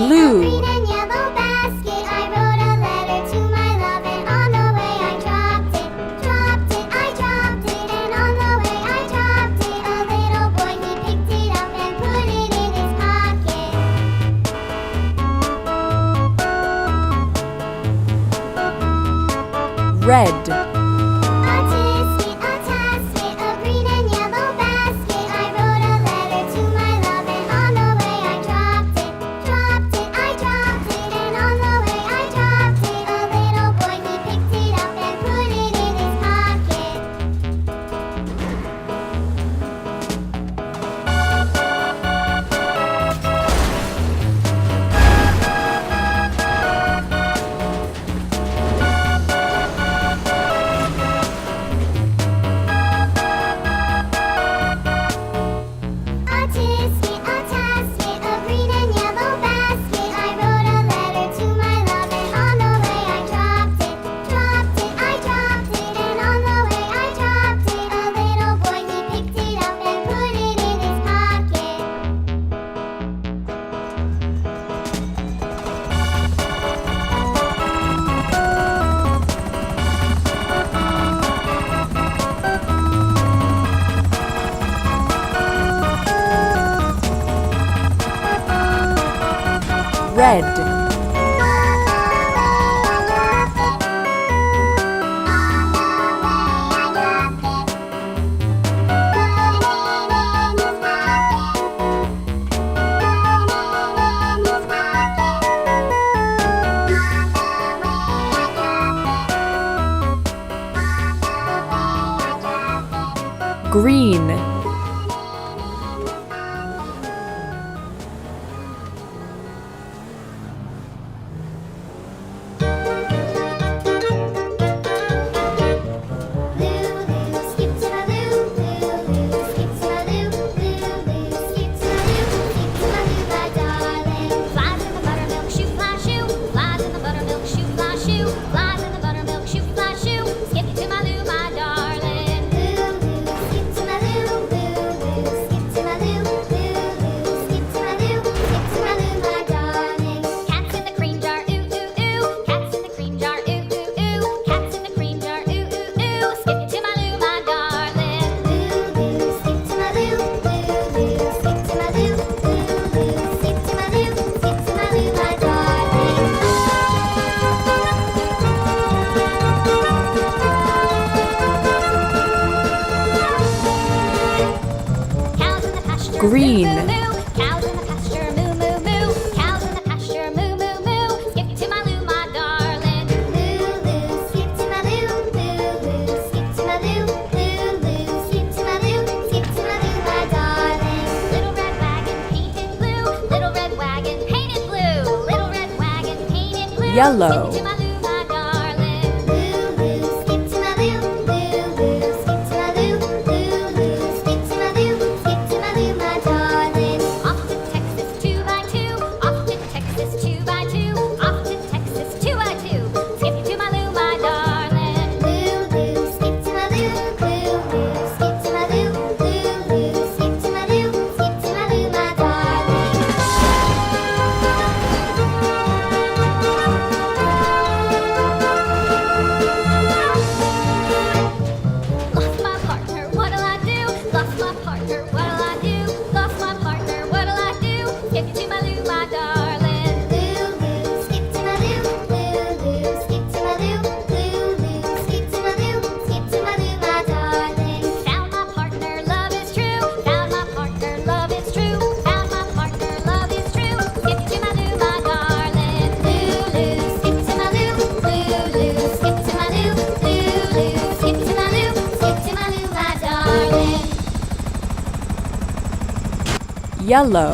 Blue. green and yellow basket. I wrote a letter to my love, and on the way I dropped it. I dropped it, and on the way I dropped it. A little boy, he picked it up and put it in his pocket. Red. A tasket, a green and yellow basket. I wrote a letter to my love, and on the way I dropped it. I dropped it, and on the way I dropped it. A little boy, he picked it up and put it in his pocket. A tasket, a green and yellow basket. I wrote a letter to my love, and on the way I dropped it. I dropped it, and on the way I dropped it. A little boy, he picked it up and put it in his pocket. Red. Green. Green. Cows in the pasture, moo moo moo. Cows in the pasture, moo moo moo. Skip to my loo, my darling. Loo loo, skip to my loo, loo loo. Skip to my loo, loo loo. Skip to my loo, skip to my loo, my darling. Little red wagon painted blue. Little red wagon painted blue. Little red wagon painted blue. Yellow. Skip to my loo, my darling. Loo loo, skip to my loo, loo loo. Skip to my loo, loo loo. Skip to my loo, skip to my loo, my darling. Off to Texas 2x2. Off to Texas 2x2. Off to Texas 2x2. Skip to my loo, my darling. Loo loo, skip to my loo, loo loo. Skip to my loo, loo loo. Skip to my loo, skip to my loo, my darling. Lost my partner, what'll I do? Lost my partner, what'll I do? Lost my partner, what'll I do? Skip to my loo, my darling. Loo loo, skip to my loo, loo loo. Skip to my loo, loo loo. Skip to my loo, skip to my loo, my darling. Found my partner, love is true. Found my partner, love is true. Found my partner, love is true. Skip to my loo, my darling. Loo loo, skip to my loo, loo loo. Skip to my loo, loo loo. Skip to my loo, skip to my loo, my darling. Yellow.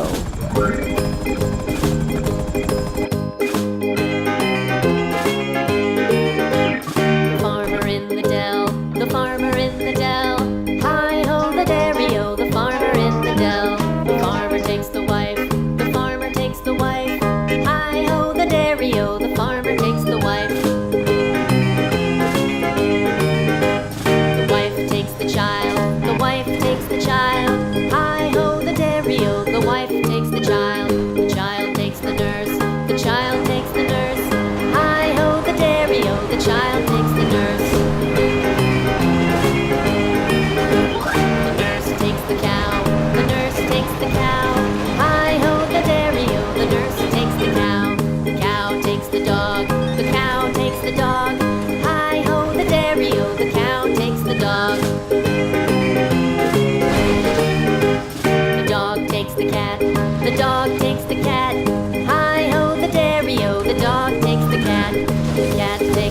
Farmer in the dell, the farmer in the dell. Hi-ho, the dairy-o, the farmer in the dell. The farmer takes the wife, the farmer takes the wife. Hi-ho, the dairy-o, the farmer takes the wife. The wife takes the child, the wife takes the child. Hi-ho, the dairy-o, the wife takes the child.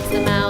takes the mouse.